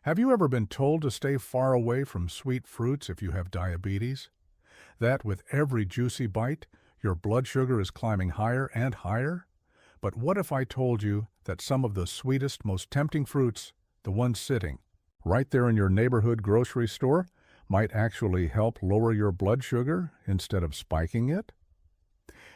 Have you ever been told to stay far away from sweet fruits if you have diabetes? That with every juicy bite, your blood sugar is climbing higher and higher? But what if I told you that some of the sweetest, most tempting fruits, the ones sitting right there in your neighborhood grocery store, might actually help lower your blood sugar instead of spiking it?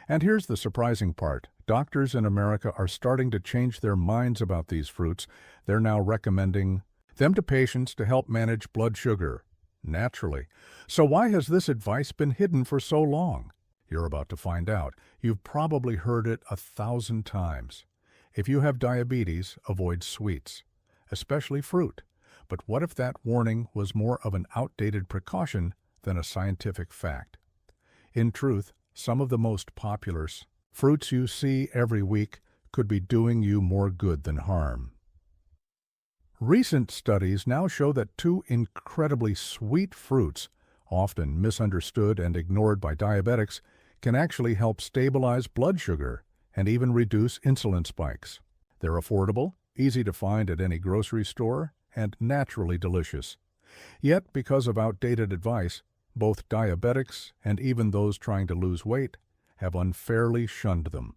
And here's the surprising part. Doctors in America are starting to change their minds about these fruits. They're now recommending them to patients to help manage blood sugar naturally. So why has this advice been hidden for so long? You're about to find out. You've probably heard it 1,000 times. If you have diabetes, avoid sweets, especially fruit. But what if that warning was more of an outdated precaution than a scientific fact? In truth, some of the most popular fruits you see every week could be doing you more good than harm. Recent studies now show that two incredibly sweet fruits, often misunderstood and ignored by diabetics, can actually help stabilize blood sugar and even reduce insulin spikes. They're affordable, easy to find at any grocery store, and naturally delicious. Yet, because of outdated advice, both diabetics and even those trying to lose weight have unfairly shunned them.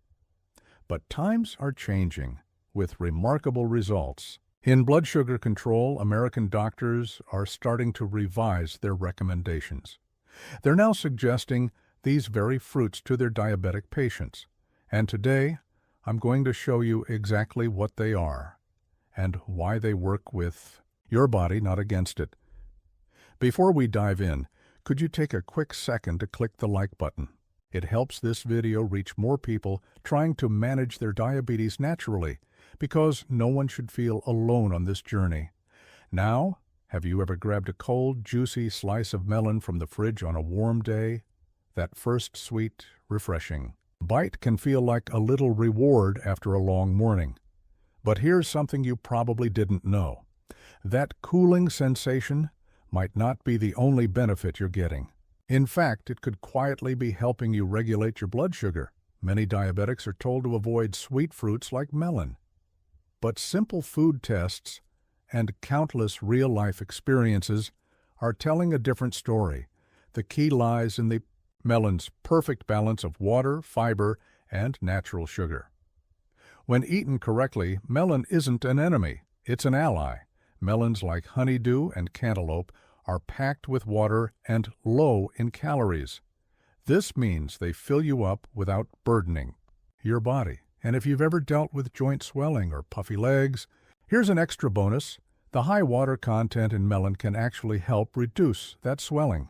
But times are changing, with remarkable results. In blood sugar control, American doctors are starting to revise their recommendations. They're now suggesting these very fruits to their diabetic patients. And today, I'm going to show you exactly what they are and why they work with your body, not against it. Before we dive in, could you take a quick second to click the like button? It helps this video reach more people trying to manage their diabetes naturally, because no one should feel alone on this journey. Now, have you ever grabbed a cold, juicy slice of melon from the fridge on a warm day? That first sweet, refreshing bite can feel like a little reward after a long morning. But here's something you probably didn't know. That cooling sensation might not be the only benefit you're getting. In fact, it could quietly be helping you regulate your blood sugar. Many diabetics are told to avoid sweet fruits like melon. But simple food tests and countless real-life experiences are telling a different story. The key lies in the melon's perfect balance of water, fiber, and natural sugar. When eaten correctly, melon isn't an enemy, it's an ally. Melons like honeydew and cantaloupe are packed with water and low in calories. This means they fill you up without burdening your body. And if you've ever dealt with joint swelling or puffy legs, here's an extra bonus. The high water content in melon can actually help reduce that swelling.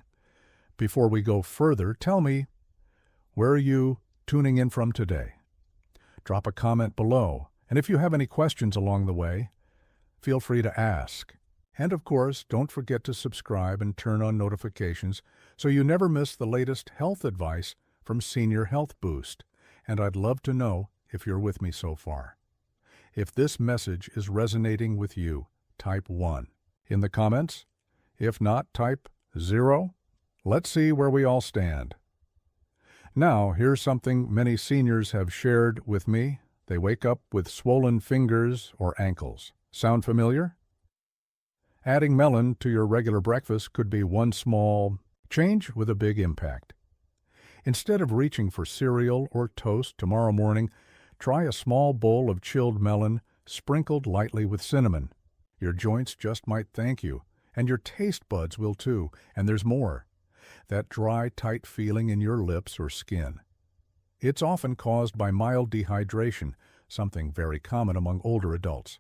Before we go further, tell me, where are you tuning in from today? Drop a comment below, and if you have any questions along the way, feel free to ask. And of course, don't forget to subscribe and turn on notifications so you never miss the latest health advice from Seniorhealth Boost. And I'd love to know if you're with me so far. If this message is resonating with you, type 1 in the comments. If not, type 0. Let's see where we all stand. Now, here's something many seniors have shared with me. They wake up with swollen fingers or ankles. Sound familiar? Adding melon to your regular breakfast could be one small change with a big impact. Instead of reaching for cereal or toast tomorrow morning, try a small bowl of chilled melon sprinkled lightly with cinnamon. Your joints just might thank you, and your taste buds will too. And there's more. That dry, tight feeling in your lips or skin. It's often caused by mild dehydration, something very common among older adults.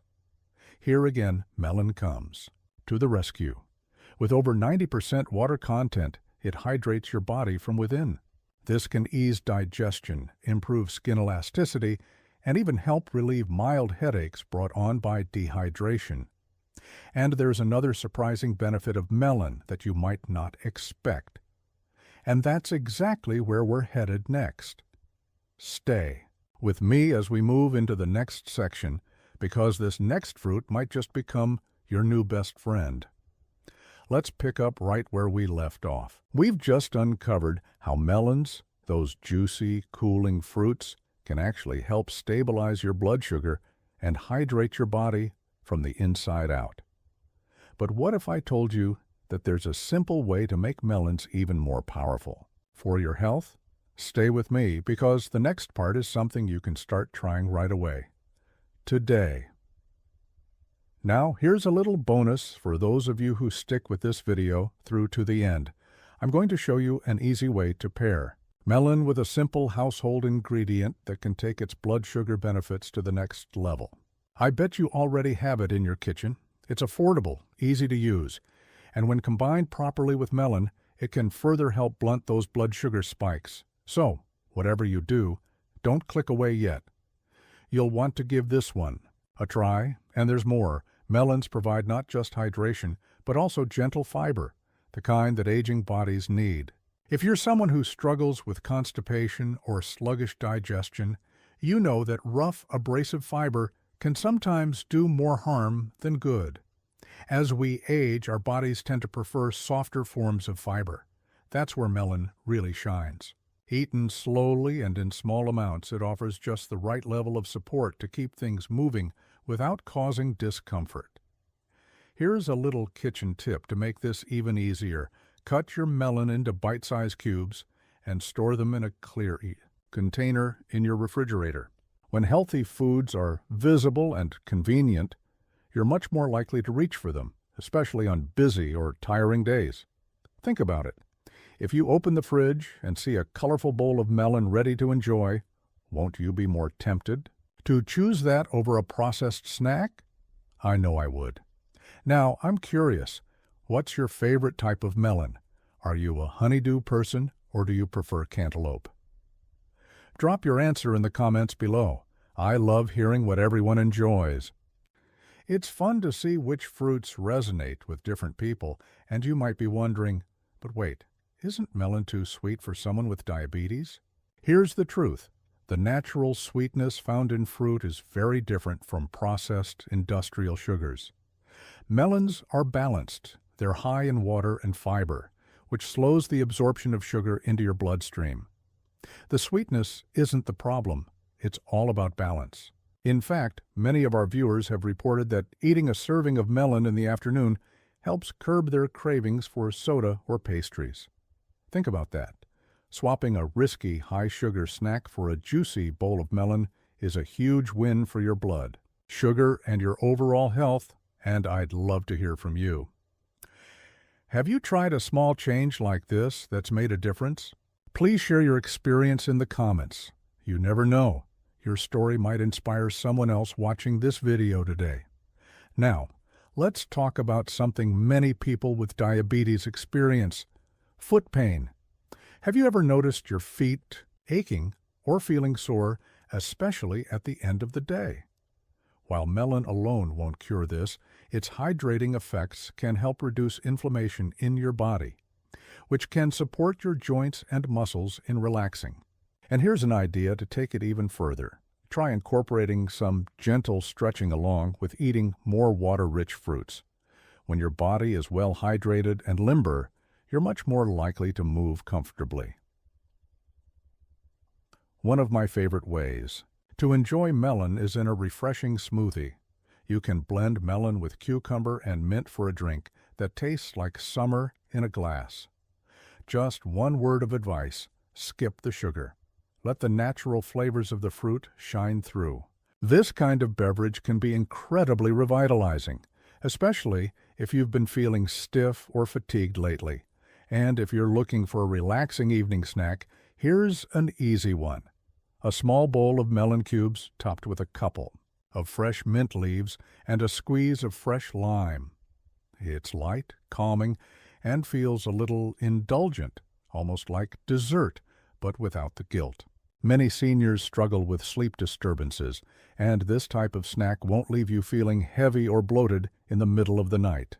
Here again, melon comes to the rescue. With over 90% water content, it hydrates your body from within. This can ease digestion, improve skin elasticity, and even help relieve mild headaches brought on by dehydration. And there's another surprising benefit of melon that you might not expect. And that's exactly where we're headed next. Stay with me as we move into the next section, because this next fruit might just become your new best friend. Let's pick up right where we left off. We've just uncovered how melons, those juicy, cooling fruits, can actually help stabilize your blood sugar and hydrate your body from the inside out. But what if I told you that there's a simple way to make melons even more powerful? For your health, stay with me because the next part is something you can start trying right away. Today. Now, here's a little bonus for those of you who stick with this video through to the end. I'm going to show you an easy way to pair melon with a simple household ingredient that can take its blood sugar benefits to the next level. I bet you already have it in your kitchen. It's affordable, easy to use, and when combined properly with melon, it can further help blunt those blood sugar spikes. So, whatever you do, don't click away yet. You'll want to give this one a try, and there's more. Melons provide not just hydration, but also gentle fiber, the kind that aging bodies need. If you're someone who struggles with constipation or sluggish digestion, you know that rough, abrasive fiber can sometimes do more harm than good. As we age, our bodies tend to prefer softer forms of fiber. That's where melon really shines. Eaten slowly and in small amounts, it offers just the right level of support to keep things moving without causing discomfort. Here's a little kitchen tip to make this even easier. Cut your melon into bite-sized cubes and store them in a clear container in your refrigerator. When healthy foods are visible and convenient, you're much more likely to reach for them, especially on busy or tiring days. Think about it. If you open the fridge and see a colorful bowl of melon ready to enjoy, won't you be more tempted to choose that over a processed snack? I know I would. Now, I'm curious, what's your favorite type of melon? Are you a honeydew person or do you prefer cantaloupe? Drop your answer in the comments below. I love hearing what everyone enjoys. It's fun to see which fruits resonate with different people, and you might be wondering, but wait, isn't melon too sweet for someone with diabetes? Here's the truth. The natural sweetness found in fruit is very different from processed industrial sugars. Melons are balanced. They're high in water and fiber, which slows the absorption of sugar into your bloodstream. The sweetness isn't the problem. It's all about balance. In fact, many of our viewers have reported that eating a serving of melon in the afternoon helps curb their cravings for soda or pastries. Think about that. Swapping a risky, high-sugar snack for a juicy bowl of melon is a huge win for your blood, sugar, and your overall health, and I'd love to hear from you. Have you tried a small change like this that's made a difference? Please share your experience in the comments. You never know. Your story might inspire someone else watching this video today. Now, let's talk about something many people with diabetes experience: foot pain. Have you ever noticed your feet aching or feeling sore, especially at the end of the day? While melon alone won't cure this, its hydrating effects can help reduce inflammation in your body, which can support your joints and muscles in relaxing. And here's an idea to take it even further. Try incorporating some gentle stretching along with eating more water-rich fruits. When your body is well hydrated and limber, you're much more likely to move comfortably. One of my favorite ways to enjoy melon is in a refreshing smoothie. You can blend melon with cucumber and mint for a drink that tastes like summer in a glass. Just one word of advice: skip the sugar. Let the natural flavors of the fruit shine through. This kind of beverage can be incredibly revitalizing, especially if you've been feeling stiff or fatigued lately. And if you're looking for a relaxing evening snack, here's an easy one. A small bowl of melon cubes topped with a couple of fresh mint leaves and a squeeze of fresh lime. It's light, calming, and feels a little indulgent, almost like dessert, but without the guilt. Many seniors struggle with sleep disturbances, and this type of snack won't leave you feeling heavy or bloated in the middle of the night.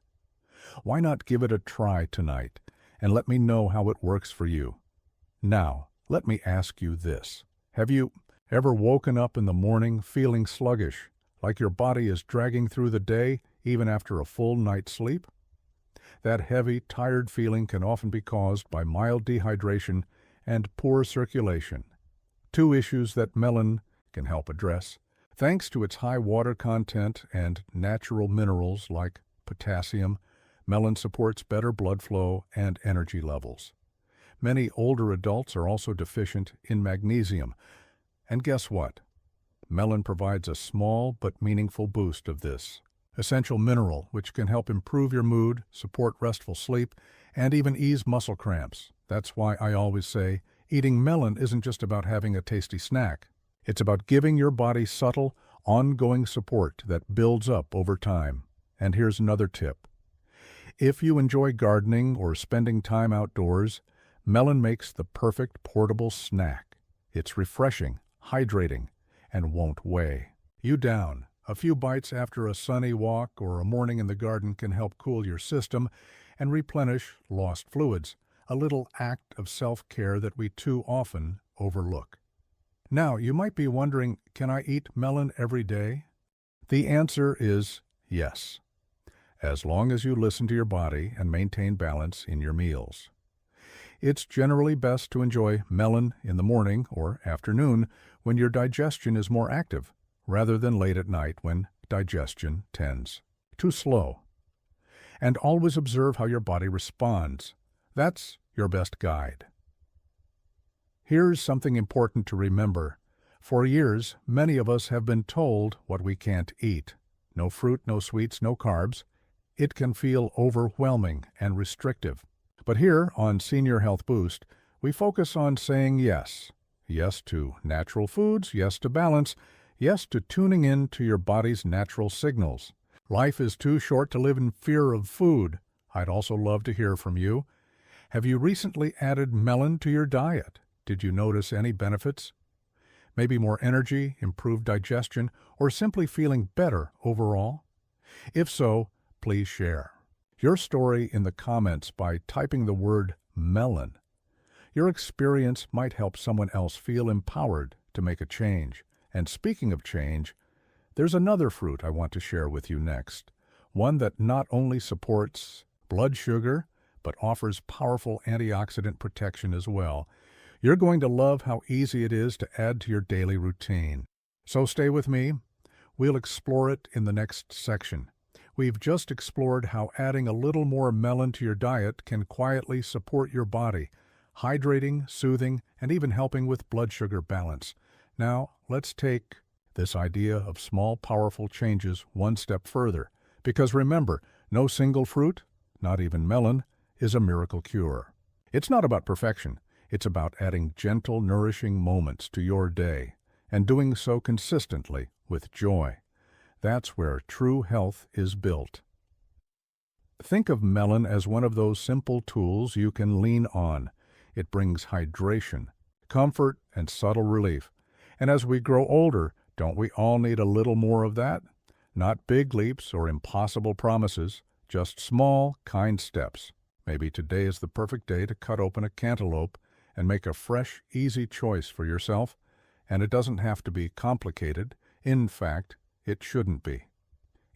Why not give it a try tonight, and let me know how it works for you? Now, let me ask you this. Have you ever woken up in the morning feeling sluggish, like your body is dragging through the day even after a full night's sleep? That heavy, tired feeling can often be caused by mild dehydration and poor circulation, two issues that melon can help address. Thanks to its high water content and natural minerals like potassium, melon supports better blood flow and energy levels. Many older adults are also deficient in magnesium. And guess what? Melon provides a small but meaningful boost of this essential mineral, which can help improve your mood, support restful sleep, and even ease muscle cramps. That's why I always say, eating melon isn't just about having a tasty snack. It's about giving your body subtle, ongoing support that builds up over time. And here's another tip. If you enjoy gardening or spending time outdoors, melon makes the perfect portable snack. It's refreshing, hydrating, and won't weigh you down. A few bites after a sunny walk or a morning in the garden can help cool your system and replenish lost fluids, a little act of self-care that we too often overlook. Now, you might be wondering, can I eat melon every day? The answer is yes, as long as you listen to your body and maintain balance in your meals. It's generally best to enjoy melon in the morning or afternoon when your digestion is more active, rather than late at night when digestion tends too slow. And always observe how your body responds. That's your best guide. Here's something important to remember. For years, many of us have been told what we can't eat. No fruit, no sweets, no carbs. It can feel overwhelming and restrictive. But here on Senior Health Boost, we focus on saying yes. Yes to natural foods, yes to balance, yes to tuning in to your body's natural signals. Life is too short to live in fear of food. I'd also love to hear from you. Have you recently added melon to your diet? Did you notice any benefits? Maybe more energy, improved digestion, or simply feeling better overall? If so, please share your story in the comments by typing the word melon. Your experience might help someone else feel empowered to make a change. And speaking of change, there's another fruit I want to share with you next, one that not only supports blood sugar, but offers powerful antioxidant protection as well. You're going to love how easy it is to add to your daily routine. So stay with me. We'll explore it in the next section. We've just explored how adding a little more melon to your diet can quietly support your body, hydrating, soothing, and even helping with blood sugar balance. Now, let's take this idea of small, powerful changes one step further. Because remember, no single fruit, not even melon, is a miracle cure. It's not about perfection. It's about adding gentle, nourishing moments to your day, and doing so consistently with joy. That's where true health is built. Think of melon as one of those simple tools you can lean on. It brings hydration, comfort, and subtle relief. And as we grow older, don't we all need a little more of that? Not big leaps or impossible promises, just small, kind steps. Maybe today is the perfect day to cut open a cantaloupe and make a fresh, easy choice for yourself. And it doesn't have to be complicated. In fact, it shouldn't be.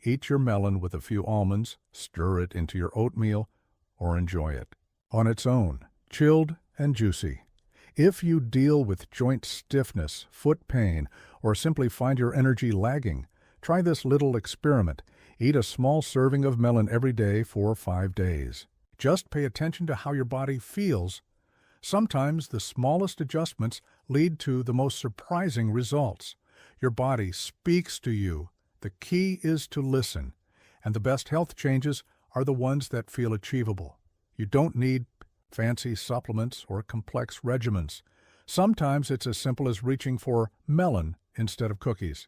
Eat your melon with a few almonds, stir it into your oatmeal, or enjoy it on its own, chilled and juicy. If you deal with joint stiffness, foot pain, or simply find your energy lagging, try this little experiment. Eat a small serving of melon every day for 5 days. Just pay attention to how your body feels. Sometimes the smallest adjustments lead to the most surprising results. Your body speaks to you. The key is to listen, and the best health changes are the ones that feel achievable. You don't need fancy supplements or complex regimens. Sometimes it's as simple as reaching for melon instead of cookies,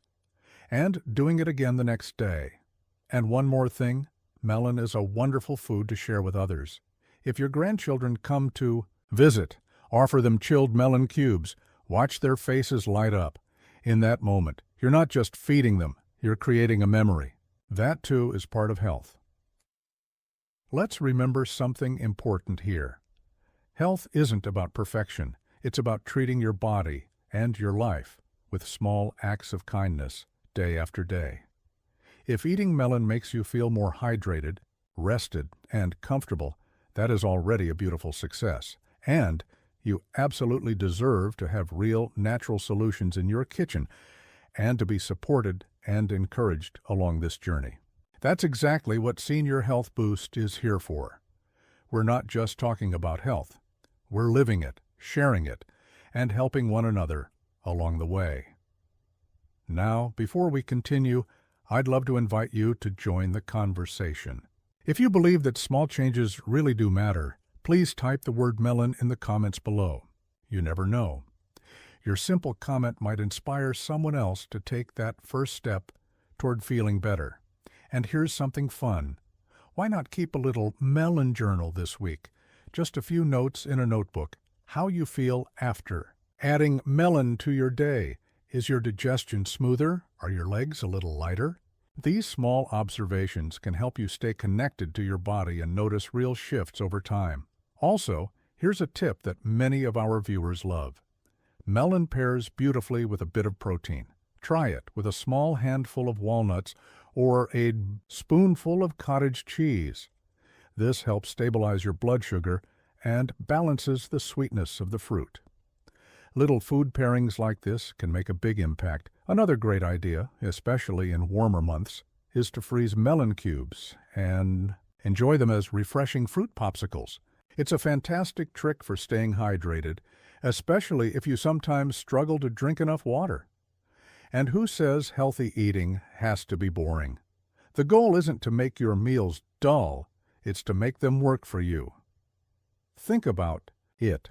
and doing it again the next day. And one more thing, melon is a wonderful food to share with others. If your grandchildren come to visit, offer them chilled melon cubes. Watch their faces light up. In that moment, you're not just feeding them, you're creating a memory. That too is part of health. Let's remember something important here. Health isn't about perfection. It's about treating your body and your life with small acts of kindness day after day. If eating melon makes you feel more hydrated, rested, and comfortable, that is already a beautiful success. And you absolutely deserve to have real, natural solutions in your kitchen and to be supported and encouraged along this journey. That's exactly what Senior Health Boost is here for. We're not just talking about health. We're living it, sharing it, and helping one another along the way. Now, before we continue, I'd love to invite you to join the conversation. If you believe that small changes really do matter, please type the word melon in the comments below. You never know. Your simple comment might inspire someone else to take that first step toward feeling better. And here's something fun. Why not keep a little melon journal this week? Just a few notes in a notebook. How you feel after. Adding melon to your day. Is your digestion smoother? Are your legs a little lighter? These small observations can help you stay connected to your body and notice real shifts over time. Also, here's a tip that many of our viewers love. Melon pairs beautifully with a bit of protein. Try it with a small handful of walnuts or a spoonful of cottage cheese. This helps stabilize your blood sugar and balances the sweetness of the fruit. Little food pairings like this can make a big impact. Another great idea, especially in warmer months, is to freeze melon cubes and enjoy them as refreshing fruit popsicles. It's a fantastic trick for staying hydrated, especially if you sometimes struggle to drink enough water. And who says healthy eating has to be boring? The goal isn't to make your meals dull, it's to make them work for you. Think about it.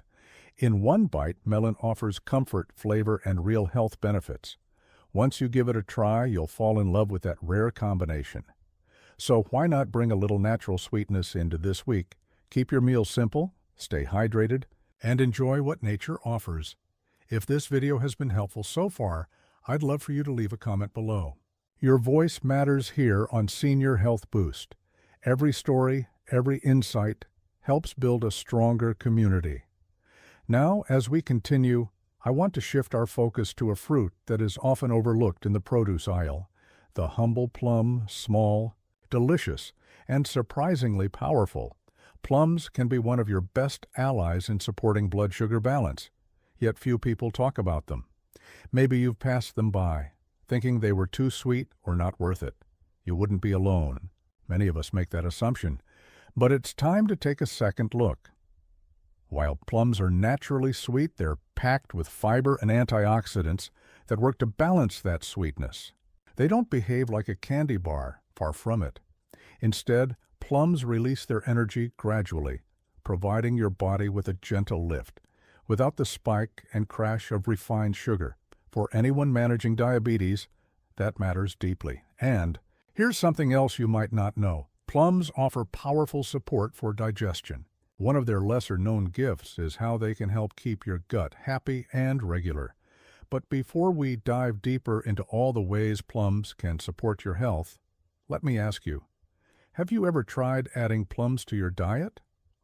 In one bite, melon offers comfort, flavor, and real health benefits. Once you give it a try, you'll fall in love with that rare combination. So why not bring a little natural sweetness into this week? Keep your meals simple, stay hydrated, and enjoy what nature offers. If this video has been helpful so far, I'd love for you to leave a comment below. Your voice matters here on Senior Health Boost. Every story, every insight helps build a stronger community. Now, as we continue, I want to shift our focus to a fruit that is often overlooked in the produce aisle, the humble plum, small, delicious, and surprisingly powerful. Plums can be one of your best allies in supporting blood sugar balance, yet few people talk about them. Maybe you've passed them by, thinking they were too sweet or not worth it. You wouldn't be alone. Many of us make that assumption. But it's time to take a second look. While plums are naturally sweet, they're packed with fiber and antioxidants that work to balance that sweetness. They don't behave like a candy bar, far from it. Instead, plums release their energy gradually, providing your body with a gentle lift, without the spike and crash of refined sugar. For anyone managing diabetes, that matters deeply. And here's something else you might not know. Plums offer powerful support for digestion. One of their lesser-known gifts is how they can help keep your gut happy and regular. But before we dive deeper into all the ways plums can support your health, let me ask you, have you ever tried adding plums to your diet?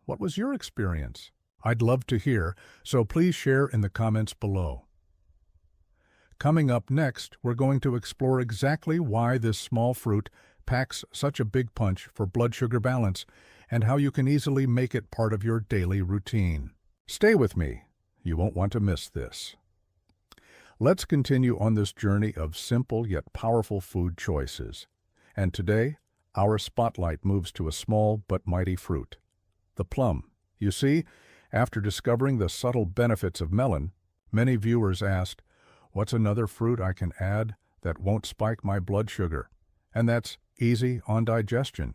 What was your experience? I'd love to hear, so please share in the comments below. Coming up next, we're going to explore exactly why this small fruit packs such a big punch for blood sugar balance and how you can easily make it part of your daily routine. Stay with me. You won't want to miss this. Let's continue on this journey of simple yet powerful food choices. And today, our spotlight moves to a small but mighty fruit, the plum. You see, after discovering the subtle benefits of melon, many viewers asked, what's another fruit I can add that won't spike my blood sugar, and that's easy on digestion?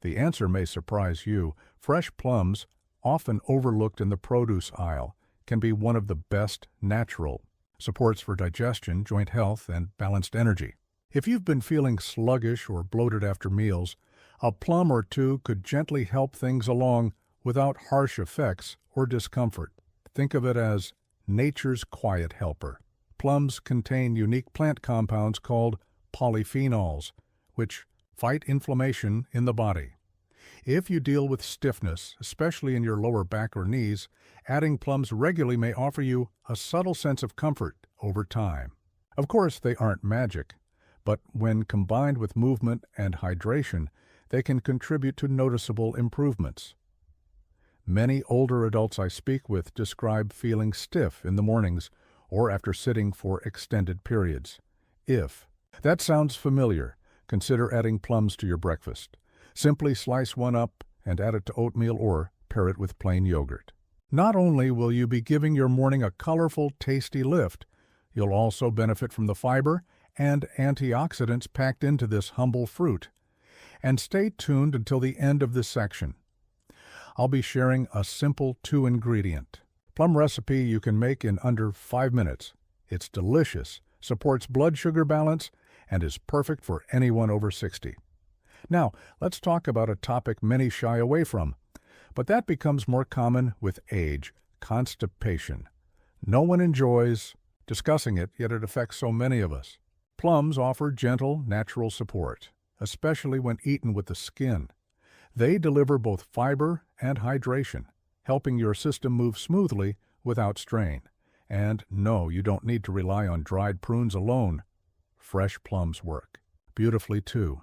The answer may surprise you. Fresh plums, often overlooked in the produce aisle, can be one of the best natural supports for digestion, joint health, and balanced energy. If you've been feeling sluggish or bloated after meals, a plum or two could gently help things along without harsh effects or discomfort. Think of it as nature's quiet helper. Plums contain unique plant compounds called polyphenols, which fight inflammation in the body. If you deal with stiffness, especially in your lower back or knees, adding plums regularly may offer you a subtle sense of comfort over time. Of course, they aren't magic, but when combined with movement and hydration, they can contribute to noticeable improvements. Many older adults I speak with describe feeling stiff in the mornings or after sitting for extended periods. If that sounds familiar, consider adding plums to your breakfast. Simply slice one up and add it to oatmeal or pair it with plain yogurt. Not only will you be giving your morning a colorful, tasty lift, you'll also benefit from the fiber and antioxidants packed into this humble fruit. And stay tuned until the end of this section. I'll be sharing a simple 2-ingredient plum recipe you can make in under 5 minutes. It's delicious, supports blood sugar balance, and is perfect for anyone over 60. Now, let's talk about a topic many shy away from, but that becomes more common with age: constipation. No one enjoys discussing it, yet it affects so many of us. Plums offer gentle, natural support, especially when eaten with the skin. They deliver both fiber and hydration, helping your system move smoothly without strain. And no, you don't need to rely on dried prunes alone. Fresh plums work beautifully too.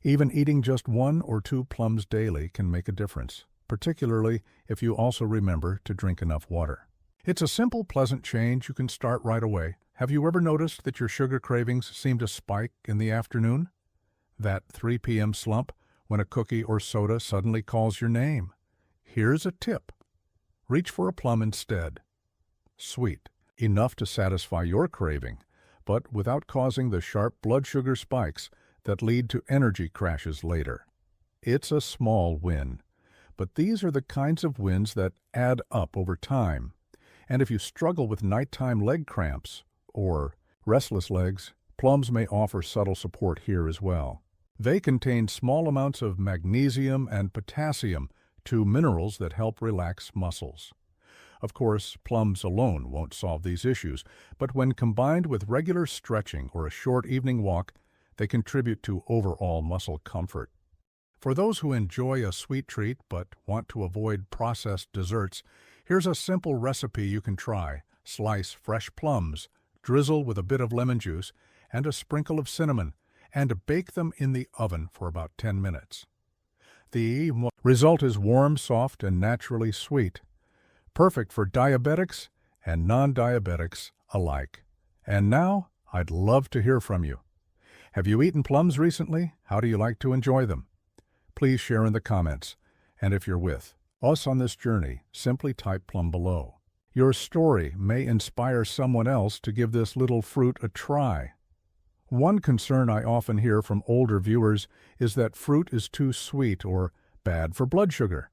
Even eating just 1 or 2 plums daily can make a difference, particularly if you also remember to drink enough water. It's a simple, pleasant change you can start right away. Have you ever noticed that your sugar cravings seem to spike in the afternoon? That 3 p.m. slump when a cookie or soda suddenly calls your name? Here's a tip. Reach for a plum instead. Sweet, enough to satisfy your craving, but without causing the sharp blood sugar spikes that lead to energy crashes later. It's a small win, but these are the kinds of wins that add up over time. And if you struggle with nighttime leg cramps or restless legs, plums may offer subtle support here as well. They contain small amounts of magnesium and potassium, 2 minerals that help relax muscles. Of course, plums alone won't solve these issues, but when combined with regular stretching or a short evening walk, they contribute to overall muscle comfort. For those who enjoy a sweet treat but want to avoid processed desserts, here's a simple recipe you can try. Slice fresh plums, drizzle with a bit of lemon juice and a sprinkle of cinnamon, and bake them in the oven for about 10 minutes. The result is warm, soft, and naturally sweet, perfect for diabetics and non-diabetics alike. And now, I'd love to hear from you. Have you eaten plums recently? How do you like to enjoy them? Please share in the comments. And if you're with us on this journey, simply type plum below. Your story may inspire someone else to give this little fruit a try. One concern I often hear from older viewers is that fruit is too sweet or bad for blood sugar.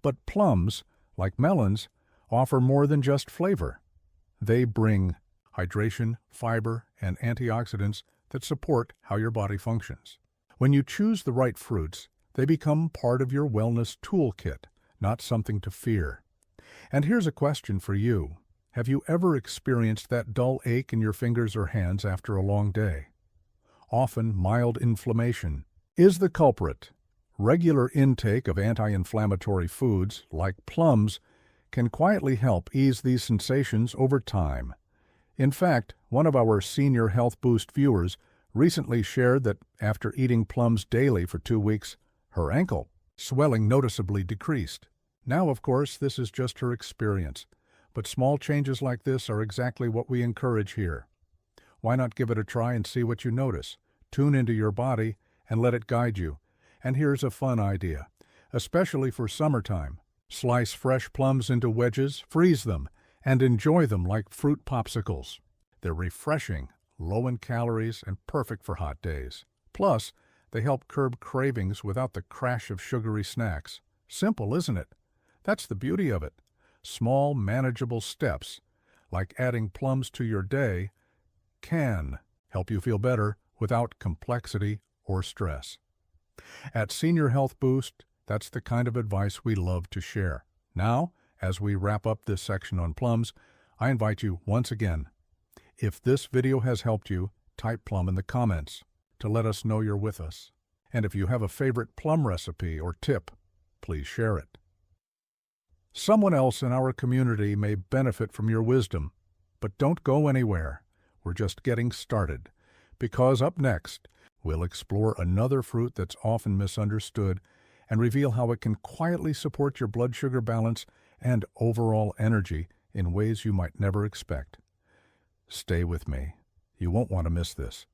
But plums, like melons, offer more than just flavor. They bring hydration, fiber, and antioxidants that support how your body functions. When you choose the right fruits, they become part of your wellness toolkit, not something to fear. And here's a question for you. Have you ever experienced that dull ache in your fingers or hands after a long day? Often mild inflammation is the culprit. Regular intake of anti-inflammatory foods, like plums, can quietly help ease these sensations over time. In fact, one of our Senior Health Boost viewers recently shared that after eating plums daily for 2 weeks, her ankle swelling noticeably decreased. Now, of course, this is just her experience, but small changes like this are exactly what we encourage here. Why not give it a try and see what you notice? Tune into your body and let it guide you. And here's a fun idea, especially for summertime. Slice fresh plums into wedges, freeze them, and enjoy them like fruit popsicles. They're refreshing, low in calories, and perfect for hot days. Plus, they help curb cravings without the crash of sugary snacks. Simple, isn't it? That's the beauty of it. Small, manageable steps, like adding plums to your day, can help you feel better without complexity or stress. At Senior Health Boost, that's the kind of advice we love to share. Now, as we wrap up this section on plums, I invite you once again, if this video has helped you, type plum in the comments to let us know you're with us. And if you have a favorite plum recipe or tip, please share it. Someone else in our community may benefit from your wisdom, but don't go anywhere. We're just getting started, because up next, we'll explore another fruit that's often misunderstood and reveal how it can quietly support your blood sugar balance and overall energy in ways you might never expect. Stay with me. You won't want to miss this.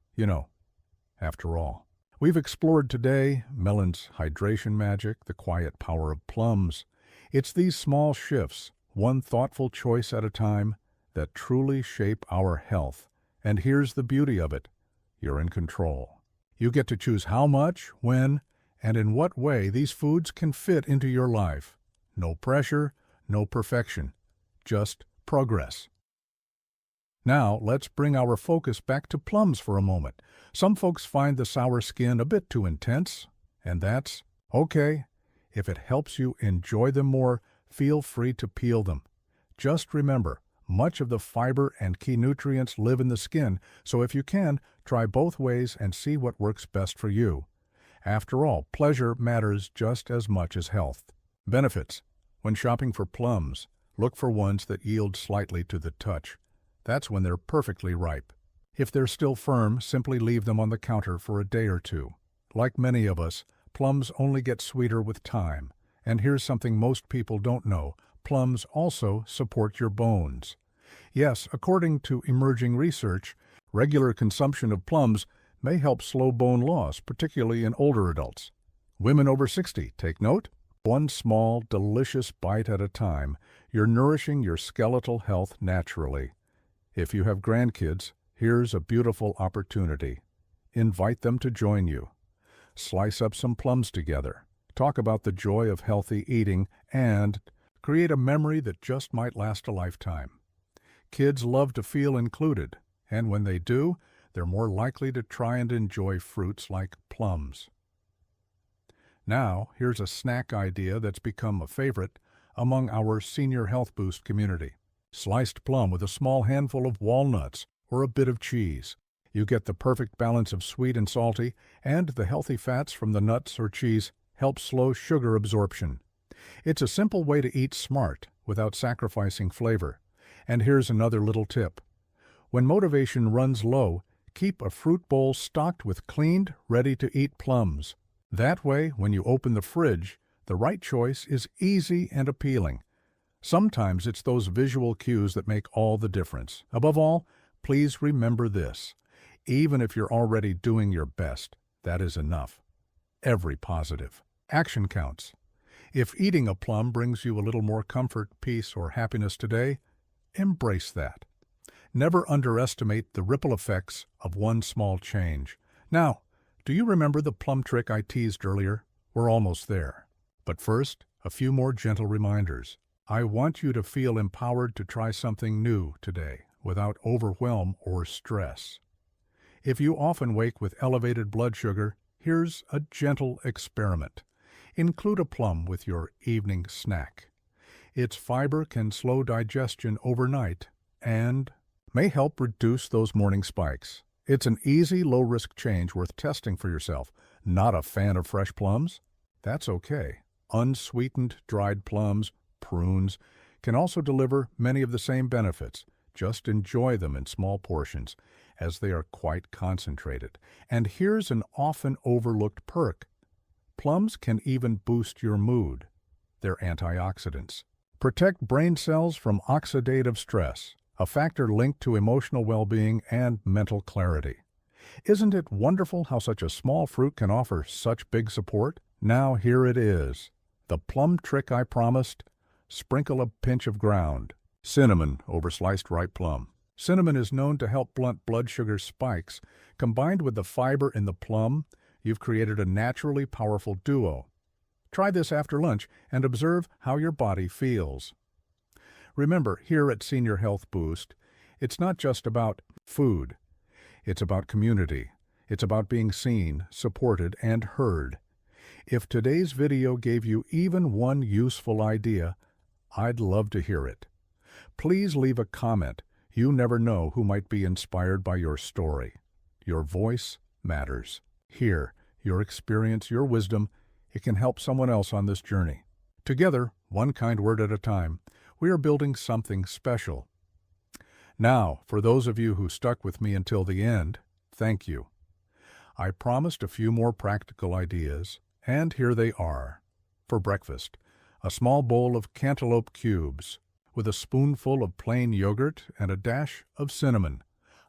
After all, We've explored today melon's hydration magic, the quiet power of plums. It's these small shifts, one thoughtful choice at a time, that truly shape our health. And here's the beauty of it. You're in control. You get to choose how much, when, and in what way these foods can fit into your life. No pressure, no perfection, just progress. Now, let's bring our focus back to plums for a moment. Some folks find the sour skin a bit too intense, and that's okay. If it helps you enjoy them more, feel free to peel them. Just remember, much of the fiber and key nutrients live in the skin, so if you can, try both ways and see what works best for you. After all, pleasure matters just as much as health. Benefits. When shopping for plums, look for ones that yield slightly to the touch. That's when they're perfectly ripe. If they're still firm, simply leave them on the counter for a day or two. Like many of us, plums only get sweeter with time. And here's something most people don't know. Plums also support your bones. Yes, according to emerging research, regular consumption of plums may help slow bone loss, particularly in older adults. Women over 60, take note. One small, delicious bite at a time, you're nourishing your skeletal health naturally. If you have grandkids, here's a beautiful opportunity. Invite them to join you. Slice up some plums together. Talk about the joy of healthy eating and create a memory that just might last a lifetime. Kids love to feel included, and when they do, they're more likely to try and enjoy fruits like plums. Now, here's a snack idea that's become a favorite among our Senior Health Boost community. Sliced plum with a small handful of walnuts or a bit of cheese. You get the perfect balance of sweet and salty, and the healthy fats from the nuts or cheese help slow sugar absorption. It's a simple way to eat smart without sacrificing flavor. And here's another little tip. When motivation runs low, keep a fruit bowl stocked with cleaned, ready-to-eat plums. That way, when you open the fridge, the right choice is easy and appealing. Sometimes it's those visual cues that make all the difference. Above all, please remember this. Even if you're already doing your best, that is enough. Every positive action counts. If eating a plum brings you a little more comfort, peace, or happiness today, embrace that. Never underestimate the ripple effects of one small change. Now, do you remember the plum trick I teased earlier? We're almost there. But first, a few more gentle reminders. I want you to feel empowered to try something new today, without overwhelm or stress. If you often wake with elevated blood sugar, here's a gentle experiment. Include a plum with your evening snack. Its fiber can slow digestion overnight and may help reduce those morning spikes. It's an easy, low-risk change worth testing for yourself. Not a fan of fresh plums? That's okay. Unsweetened dried plums, prunes, can also deliver many of the same benefits. Just enjoy them in small portions, as they are quite concentrated. And here's an often overlooked perk. Plums can even boost your mood. They're antioxidants. Protect brain cells from oxidative stress, a factor linked to emotional well-being and mental clarity. Isn't it wonderful how such a small fruit can offer such big support? Now here it is. The plum trick I promised. Sprinkle a pinch of ground cinnamon over sliced ripe plum. Cinnamon is known to help blunt blood sugar spikes. Combined with the fiber in the plum, you've created a naturally powerful duo. Try this after lunch and observe how your body feels. Remember, here at Senior Health Boost, it's not just about food. It's about community. It's about being seen, supported, and heard. If today's video gave you even one useful idea, I'd love to hear it. Please leave a comment. You never know who might be inspired by your story. Your voice matters. Here, your experience, your wisdom, it can help someone else on this journey. Together, one kind word at a time, we are building something special. Now, for those of you who stuck with me until the end, thank you. I promised a few more practical ideas, and here they are. For breakfast, a small bowl of cantaloupe cubes with a spoonful of plain yogurt and a dash of cinnamon.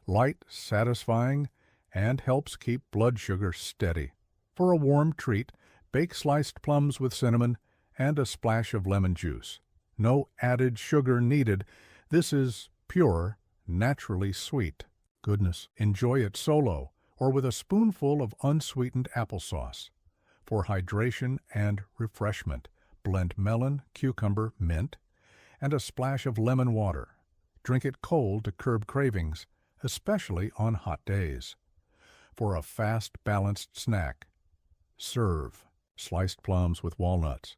Light, satisfying, and helps keep blood sugar steady. For a warm treat, bake sliced plums with cinnamon and a splash of lemon juice. No added sugar needed. This is pure, naturally sweet. Goodness, enjoy it solo or with a spoonful of unsweetened applesauce. For hydration and refreshment, blend melon, cucumber, mint, and a splash of lemon water. Drink it cold to curb cravings, especially on hot days. For a fast, balanced snack, serve sliced plums with walnuts.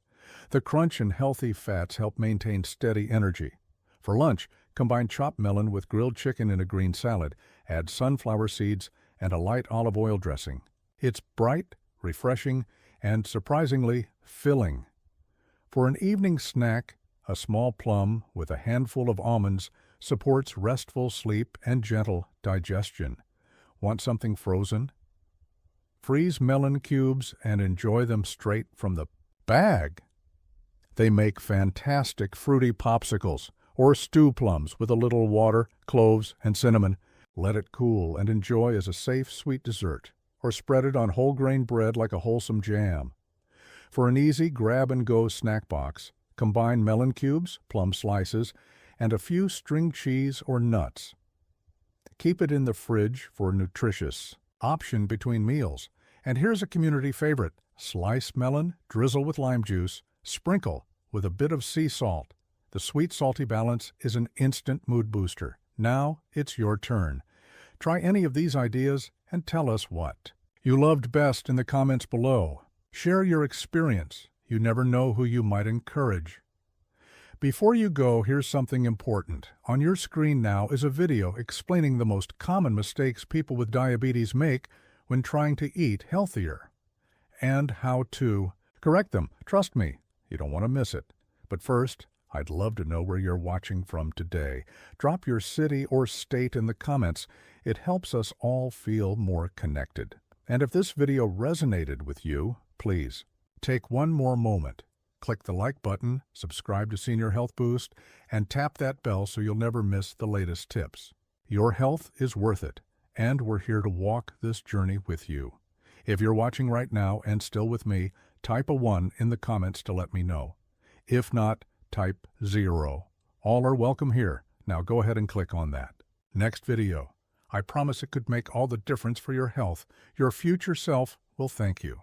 The crunch and healthy fats help maintain steady energy. For lunch, combine chopped melon with grilled chicken in a green salad, add sunflower seeds and a light olive oil dressing. It's bright, refreshing, and surprisingly filling. For an evening snack, a small plum with a handful of almonds supports restful sleep and gentle digestion. Want something frozen? Freeze melon cubes and enjoy them straight from the bag. They make fantastic fruity popsicles or stew plums with a little water, cloves, and cinnamon. Let it cool and enjoy as a safe, sweet dessert, or spread it on whole grain bread like a wholesome jam. For an easy grab-and-go snack box, combine melon cubes, plum slices, and a few string cheese or nuts. Keep it in the fridge for a nutritious option between meals. And here's a community favorite: slice melon, drizzle with lime juice, sprinkle with a bit of sea salt. The sweet-salty balance is an instant mood booster. Now it's your turn. Try any of these ideas and tell us what you loved best in the comments below. Share your experience. You never know who you might encourage. Before you go, here's something important. On your screen now is a video explaining the most common mistakes people with diabetes make when trying to eat healthier, and how to correct them. Trust me, you don't want to miss it. But first, I'd love to know where you're watching from today. Drop your city or state in the comments. It helps us all feel more connected. And if this video resonated with you, please take one more moment. Click the like button, subscribe to Senior Health Boost, and tap that bell so you'll never miss the latest tips. Your health is worth it, and we're here to walk this journey with you. If you're watching right now and still with me, type a 1 in the comments to let me know. If not, type 0. All are welcome here. Now go ahead and click on that. Next video. I promise it could make all the difference for your health. Your future self will thank you.